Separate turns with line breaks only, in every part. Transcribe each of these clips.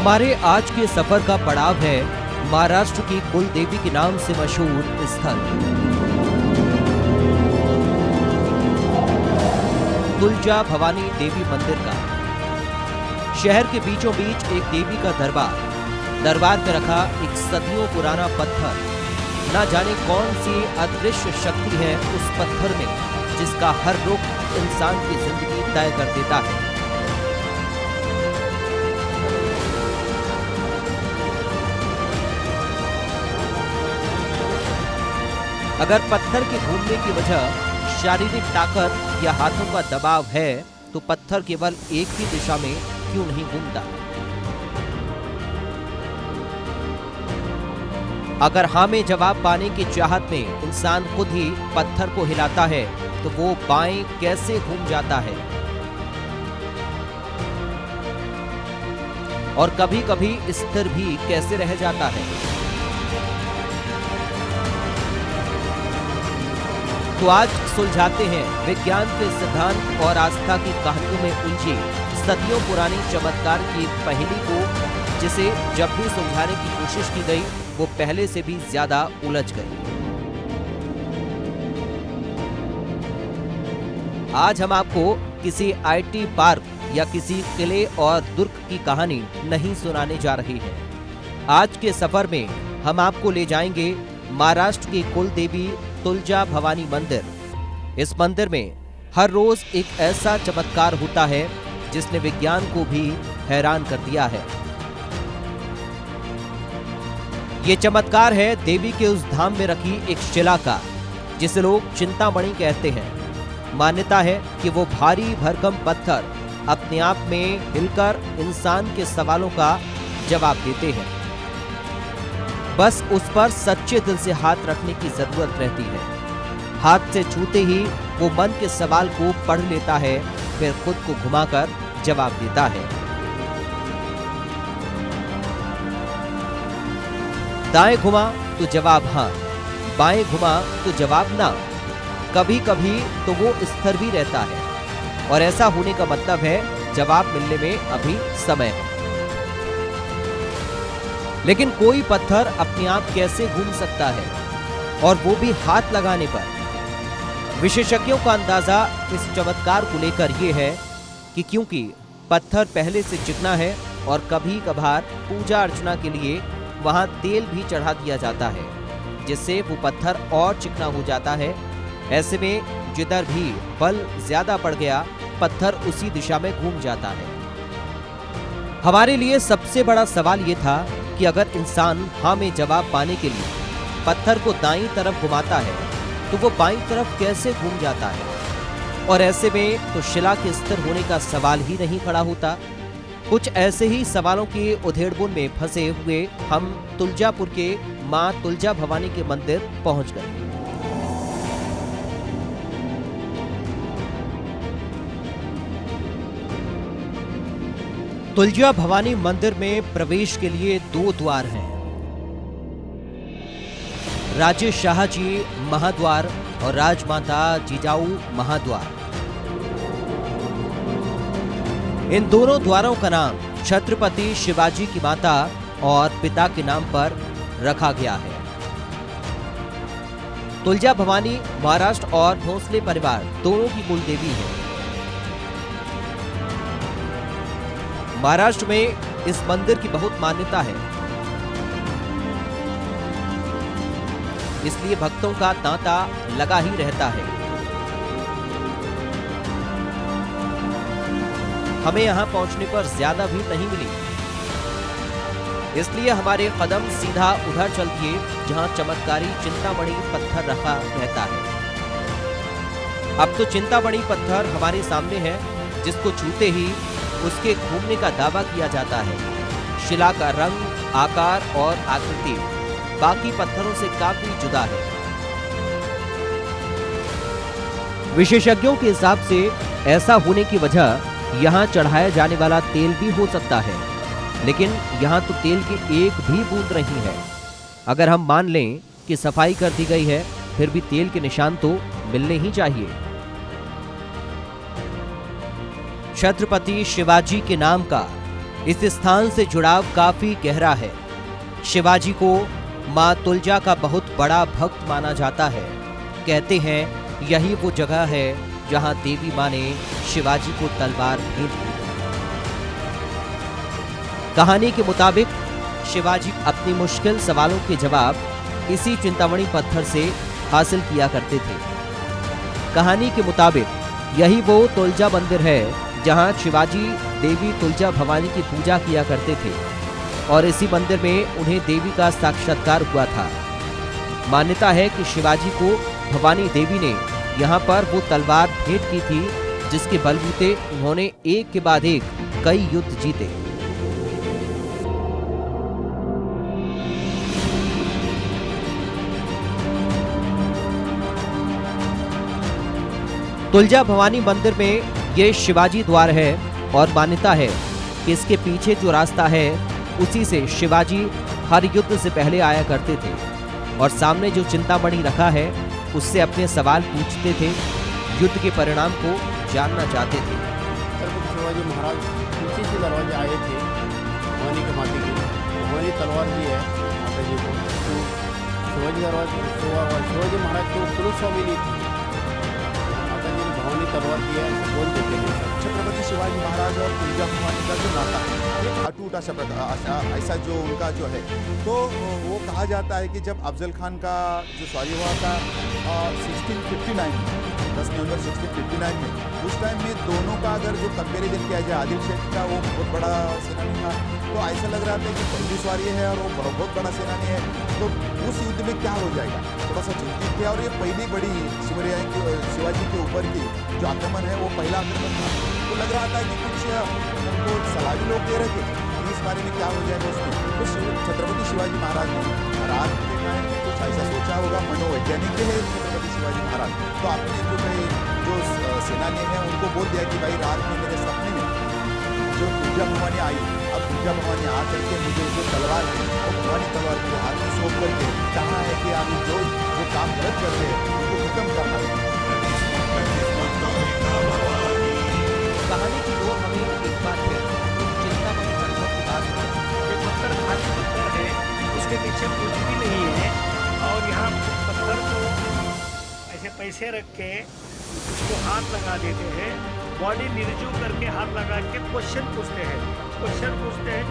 हमारे आज के सफर का पड़ाव है महाराष्ट्र की कुल देवी के नाम से मशहूर स्थल तुलजा भवानी देवी मंदिर का। शहर के बीचों बीच एक देवी का दरबार पे रखा एक सदियों पुराना पत्थर। ना जाने कौन सी अदृश्य शक्ति है उस पत्थर में, जिसका हर रुख इंसान की जिंदगी तय कर देता है। अगर पत्थर के घूमने की वजह शारीरिक ताकत या हाथों का दबाव है, तो पत्थर केवल एक ही दिशा में क्यों नहीं घूमता? अगर हाँ में जवाब पाने की चाहत में इंसान खुद ही पत्थर को हिलाता है, तो वो बाएं कैसे घूम जाता है? और कभी कभी स्थिर भी कैसे रह जाता है? तो आज सुलझाते हैं विज्ञान के सिद्धांत और आस्था की कहानियों में उलझी सदियों पुरानी चमत्कार की पहेली को, जिसे जब भी सुलझाने की कोशिश की गई वो पहले से भी ज्यादा उलझ गई। आज हम आपको किसी आईटी पार्क या किसी किले और दुर्ग की कहानी नहीं सुनाने जा रहे हैं। आज के सफर में हम आपको ले जाएंगे महाराष्ट्र की कुल देवी तुलजा भवानी मंदिर। इस मंदिर में हर रोज एक ऐसा चमत्कार होता है जिसने विज्ञान को भी हैरान कर दिया है। ये चमत्कार है देवी के उस धाम में रखी एक शिला का, जिसे लोग चिंतामणि कहते हैं। मान्यता है कि वो भारी भरकम पत्थर अपने आप में हिलकर इंसान के सवालों का जवाब देते हैं। बस उस पर सच्चे दिल से हाथ रखने की जरूरत रहती है। हाथ से छूते ही वो मन के सवाल को पढ़ लेता है, फिर खुद को घुमाकर जवाब देता है। दाएं घुमा तो जवाब हाँ, बाएं घुमा तो जवाब ना। कभी कभी तो वो स्थिर भी रहता है, और ऐसा होने का मतलब है जवाब मिलने में अभी समय है। लेकिन कोई पत्थर अपने आप कैसे घूम सकता है, और वो भी हाथ लगाने पर? विशेषज्ञों का अंदाजा इस चमत्कार को लेकर ये है कि क्योंकि पत्थर पहले से चिकना है और कभी कभार पूजा अर्चना के लिए वहां तेल भी चढ़ा दिया जाता है, जिससे वो पत्थर और चिकना हो जाता है। ऐसे में जिधर भी बल ज्यादा पड़ गया, पत्थर उसी दिशा में घूम जाता है। हमारे लिए सबसे बड़ा सवाल ये था कि अगर इंसान हाँ में जवाब पाने के लिए पत्थर को दाईं तरफ घुमाता है, तो वो बाईं तरफ कैसे घूम जाता है? और ऐसे में तो शिला के स्थिर होने का सवाल ही नहीं खड़ा होता। कुछ ऐसे ही सवालों के उधेड़बुन में फंसे हुए हम तुलजापुर के मां तुलजा भवानी के मंदिर पहुंच गए। तुलजा भवानी मंदिर में प्रवेश के लिए 2 द्वार हैं, राजेश शाह जी महाद्वार और राजमाता जिजाऊ महाद्वार। इन दोनों द्वारों का नाम छत्रपति शिवाजी की माता और पिता के नाम पर रखा गया है। तुलजा भवानी महाराष्ट्र और भोसले परिवार दोनों की कुल देवी है। महाराष्ट्र में इस मंदिर की बहुत मान्यता है, इसलिए भक्तों का तांता लगा ही रहता है। हमें यहां पहुंचने पर ज्यादा भीड़ नहीं मिली, इसलिए हमारे कदम सीधा उधर चल दिए जहां चमत्कारी चिंतामणि पत्थर रखा रहता है। अब तो चिंतामणि पत्थर हमारे सामने है, जिसको छूते ही उसके घूमने का दावा किया जाता है। शिला का रंग, आकार और आकृति बाकी पत्थरों से काफी जुदा है। विशेषज्ञों के हिसाब से ऐसा होने की वजह यहाँ चढ़ाया जाने वाला तेल भी हो सकता है, लेकिन यहाँ तो तेल की एक भी बूंद नहीं है। अगर हम मान लें कि सफाई कर दी गई है, फिर भी तेल के निशान तो मिलने ही चाहिए। छत्रपति शिवाजी के नाम का इस स्थान से जुड़ाव काफी गहरा है। शिवाजी को मां तुलजा का बहुत बड़ा भक्त माना जाता है। कहते हैं यही वो जगह है जहां देवी मां ने शिवाजी को तलवार भेंट की। कहानी के मुताबिक शिवाजी अपनी मुश्किल सवालों के जवाब इसी चिंतामणि पत्थर से हासिल किया करते थे। कहानी के मुताबिक यही वो तुलजा मंदिर है जहां शिवाजी देवी तुलजा भवानी की पूजा किया करते थे और इसी मंदिर में उन्हें देवी का साक्षात्कार हुआ था। मान्यता है कि शिवाजी को भवानी देवी ने यहाँ पर वो तलवार भेंट की थी जिसके बलबूते उन्होंने एक के बाद एक कई युद्ध जीते। तुलजा भवानी मंदिर में ये शिवाजी द्वार है और मान्यता है कि इसके पीछे जो रास्ता है उसी से शिवाजी हर युद्ध से पहले आया करते थे और सामने जो चिंतामणि रखा है उससे अपने सवाल पूछते थे, युद्ध के परिणाम को जानना चाहते थे।
शिवाजी महाराज पीछे से दरवाजे आए थे भवानी के माथे की, भवानी तलवार दी है माता जी को। तो शिवाजी महाराज को कुलस्वामी नहीं थी, माता जी ने भवानी तलवार दी है बोल देते हैं।
छत्रपति शिवाजी महाराज और तुलजा भवानी का जो नाता है अटूट ऐसा जो उनका जो है, तो वो कहा जाता है कि जब अफजल खान का जो सॉरी हुआ था 1659 10 नवंबर 1659 में, उस टाइम में दोनों का अगर जो कंपैरिजन किया जाए, आदिल शेख का वो बहुत बड़ा सेनानी था, तो ऐसा लग रहा था कि पहली सवारी है और वो बहुत बड़ा सेनानी है, तो उस युद्ध में क्या हो जाएगा, थोड़ा सा चिंतित थे। और ये पहली बड़ी शिवाजी के ऊपर की जो आक्रमण है वो पहला आक्रमण था, तो लग रहा था कि कुछ उनको सलाह भी लोग दे रहे थे इस बारे में क्या हो जाएगा उसमें। तो छत्रपति शिवाजी महाराज ने रात के टाइम में कुछ ऐसा सोचा होगा, मनोवैज्ञानिक है छत्रपति शिवाजी महाराज, तो आपने जो सेनानी है उनको बोल दिया कि भाई रात में मेरे सपने में जो तुलजा भवानी आई, अब तुलजा भवानी आ करके मुझे जो तलवार है वो भवानी तलवार मुझे हाथ में सौंप करके कहा है कि आप जो काम गलत करते हैं उनको खत्म करना है।
कहानी की ओर हमें एक बार फिर चिंतामणि पत्थर की बात करें।
ये पत्थर खाली पत्थर है, उसके पीछे कुछ भी नहीं है और यहाँ पत्थर को ऐसे पैसे रख के उसको हाथ लगा देते हैं, बॉडी निर्जू करके हाथ लगा के क्वेश्चन पूछते हैं,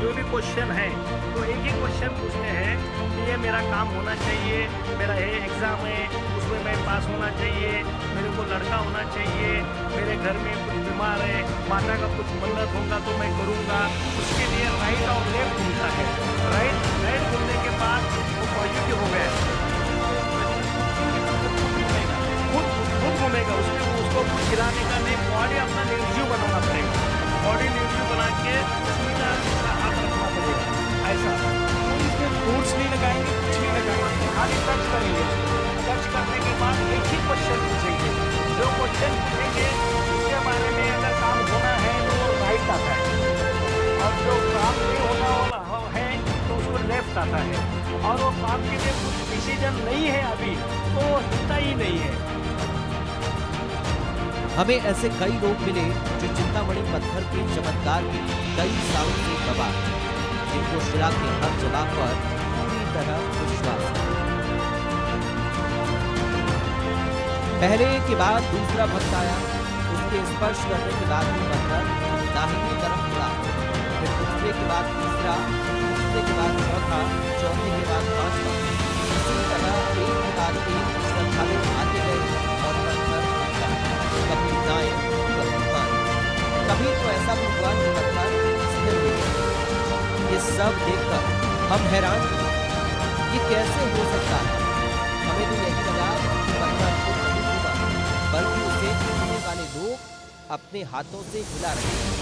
जो भी क्वेश्चन है तो एक ही क्वेश्चन पूछते हैं कि ये मेरा काम होना चाहिए, मेरा ये एग्ज़ाम है उसमें मैं पास होना चाहिए, मेरे को लड़का होना चाहिए, मेरे घर में कुछ बीमार है, माता का कुछ मन्नत होगा तो मैं करूँगा, उसके लिए राइट और लेफ्ट घूमता है। राइट घूमने के बाद वो पॉजिटिव हो गया, खुद घूमेगा, उसको कुछ गिराने का नहीं, बॉडी अपना निर्जीव बनाना पड़ेगा, बॉडी निर्जीव बना के सीधा हाथ रखना पड़ेगा ऐसा। कोई इसमें फोर्स नहीं लगाएंगे, कुछ नहीं लगाएंगे, खाली टच करेंगे। टच करने के बाद एक ही क्वेश्चन पूछेंगे, जो क्वेश्चन पूछेंगे उसके बारे में अगर काम होना है तो वो राइट आता है और जो काम नहीं होना है तो उसको लेफ्ट आता है, और वो काम के लिए कुछ डिसीजन नहीं है अभी तो वो हिलता ही नहीं है।
हमें ऐसे कई लोग मिले जो चिंतामणि पत्थर के चमत्कार के कई सालों से गवाह, जिनको शिला के हर जवाब पर पूरी तरह विश्वास है। पहले के बाद दूसरा भक्त आया, उसके स्पर्श करने के बाद भी पत्थर दाहिनी तरफ मुड़ा, फिर दूसरे के बाद तीसरा, तीसरे के बाद चौथा, चौथे के बाद पांचवा, इसी तरह एक के बाद एक श्रद्धालु आते गए और पत्थर कभी दाएं कभी बाएं, कभी तो ऐसा भी हुआ कि पत्थर स्थिर हो गया। ये सब देखकर हम हैरान हुए, ये कैसे हो सकता है। हमें तो यही लगा कि पत्थर को नहीं हुआ, बल्कि उसे छूने वाले लोग अपने हाथों से हिला रहे हैं,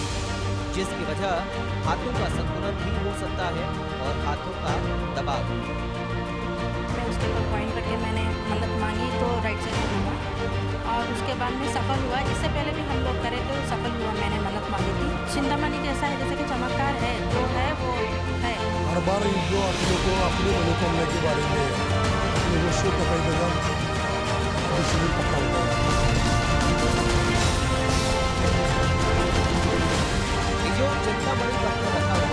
जिसकी वजह हाथों का संतुलन भी हो सकता है और हाथों का दबाव।
उसके ऊपर पॉइंट करके मैंने मन्नत मांगी तो राइट साइड में हुआ और उसके बाद में सफल हुआ। इससे पहले भी हम लोग करे तो सफल हुआ, मैंने मन्नत मांगी थी। चिंतामणि जैसा है, जैसे कि चमत्कार है, जो है वो है।
हर बार जो आदमियों को अपनी मनोकामना के बारे में अपने विषयों को कई जगह पक्का होता है।
जो चिंतामणि पत्थर रखा हुआ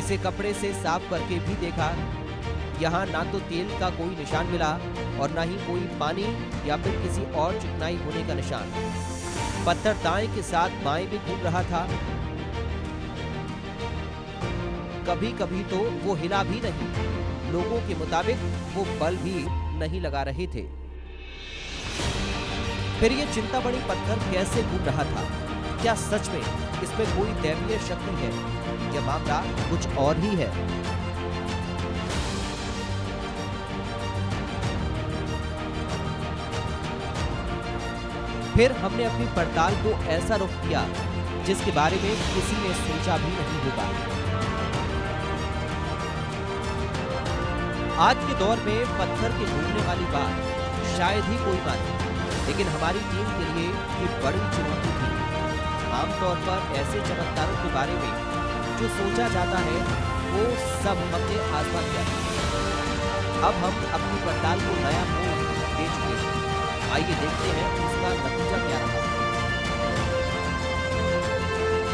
इसे कपड़े से साफ करके भी देखा। यहाँ ना तो तेल का कोई निशान मिला और ना ही कोई पानी या फिर किसी और चिकनाई होने का निशान। पत्थर दाएं के साथ बाएं भी घूम रहा था। कभी कभी तो वो हिला भी नहीं। लोगों के मुताबिक वो बल भी नहीं लगा रहे थे। फिर ये चिंतामणि पत्थर कैसे घूम रहा था? क्या सच में इसमें कोई दैवीय शक्ति है? यह मामला कुछ और ही है। फिर हमने अपनी पड़ताल को ऐसा रुख किया जिसके बारे में किसी ने सोचा भी नहीं होगा। आज के दौर में पत्थर के घूमने वाली बात शायद ही कोई माने, लेकिन हमारी टीम के लिए ये बड़ी चुनौती थी। आमतौर पर ऐसे चमत्कारों के बारे में जो सोचा जाता है वो सब हमने आजमा किया है। अब हम अपनी पड़ताल को नया मोड़ दे चुके हैं। आइए देखते हैं इसका नतीजा क्या रहा।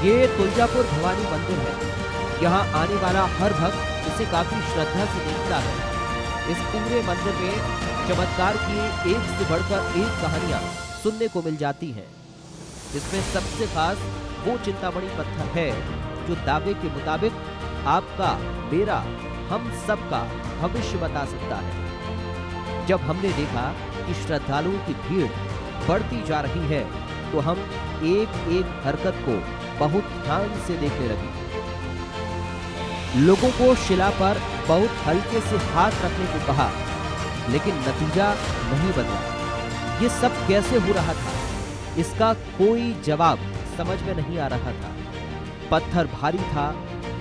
ये तुलजापुर भवानी मंदिर है। यहाँ आने वाला हर भक्त इसे काफी श्रद्धा से देखता है। इस पूरे मंदिर में चमत्कार की एक से बढ़कर एक कहानियां सुनने को मिल जाती हैं। इसमें सबसे खास वो चिंतामणि पत्थर है जो दावे के मुताबिक आपका, मेरा, हम सबका भविष्य बता सकता है। जब हमने देखा कि श्रद्धालुओं की भीड़ बढ़ती जा रही है तो हम एक एक हरकत को बहुत ध्यान से देखने लगे। लोगों को शिला पर बहुत हल्के से हाथ रखने को कहा, लेकिन नतीजा नहीं बदला। ये सब कैसे हो रहा था? इसका कोई जवाब समझ में नहीं आ रहा था। पत्थर भारी था,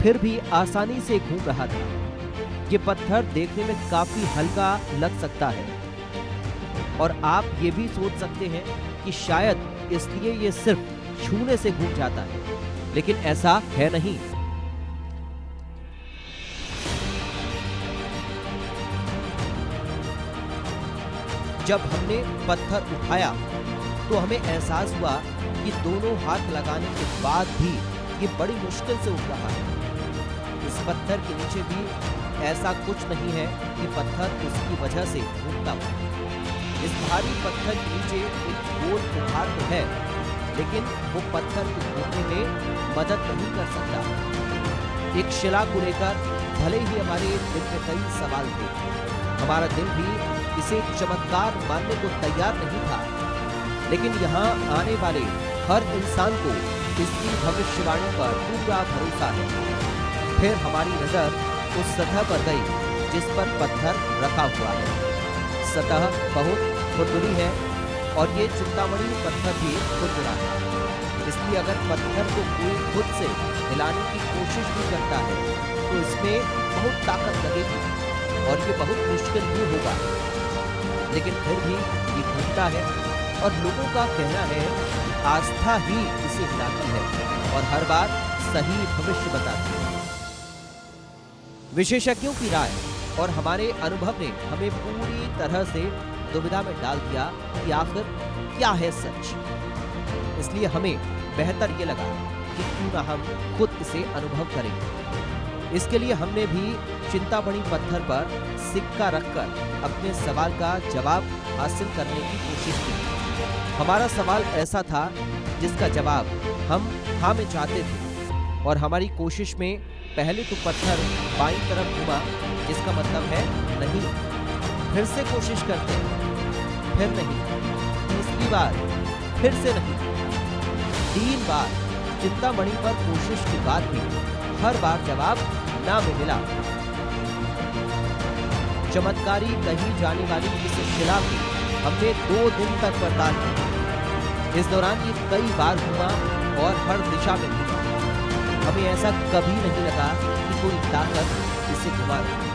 फिर भी आसानी से घूम रहा था। ये पत्थर देखने में काफी हल्का लग सकता है और आप ये भी सोच सकते हैं कि शायद इसलिए ये सिर्फ छूने से घूम जाता है, लेकिन ऐसा है नहीं। जब हमने पत्थर उठाया तो हमें एहसास हुआ कि दोनों हाथ लगाने के बाद भी ये बड़ी मुश्किल से उठ रहा है। इस पत्थर के नीचे भी ऐसा कुछ नहीं है कि पत्थर उसकी वजह से घूमता हो। इस भारी पत्थर के नीचे एक गोल उभार तो है, लेकिन वो पत्थर को घूमने में मदद नहीं कर सकता। एक शिला को लेकर भले ही हमारे दिल में कई सवाल थे, हमारा दिल भी इसे चमत्कार मानने को तैयार नहीं था, लेकिन यहाँ आने वाले हर इंसान को इसकी भविष्यवाणी पर पूरा भरोसा है। फिर हमारी नजर उस सतह पर गई जिस पर पत्थर रखा हुआ है। सतह बहुत खुरदुरी है और ये चिंतामणि पत्थर भी खुरदुरा है। इसलिए अगर पत्थर को कोई खुद से हिलाने की कोशिश भी करता है तो इसमें बहुत ताकत लगेगी और ये बहुत मुश्किल भी होगा, लेकिन फिर भी ये घूमता है और लोगों का कहना है कि आस्था ही इसे हिलाती है और हर बार सही भविष्य बताती है। विशेषज्ञों की राय और हमारे अनुभव ने हमें पूरी तरह से दुविधा में डाल दिया कि आखिर क्या है सच। इसलिए हमें बेहतर ये लगा कि क्यों ना हम खुद इसे अनुभव करें। इसके लिए हमने भी चिंतामणि पत्थर पर सिक्का रखकर अपने सवाल का जवाब हासिल करने की कोशिश की। हमारा सवाल ऐसा था जिसका जवाब हम हाँ में चाहते थे और हमारी कोशिश में पहले तो पत्थर बाईं तरफ घुमा, जिसका मतलब है नहीं। फिर से कोशिश करते हैं, फिर नहीं। तीसरी बार फिर से नहीं। 3 बार चिंतामणि पर कोशिश के बाद भी हर बार जवाब ना में मिला। चमत्कारी कही जाने वाली इस शिला की हमने 2 दिन तक पड़ताल की। इस दौरान ये कई बार घुमा और हर दिशा में घुमा। हमें ऐसा कभी नहीं लगा कि कोई ताकत इसे घुमा रही है।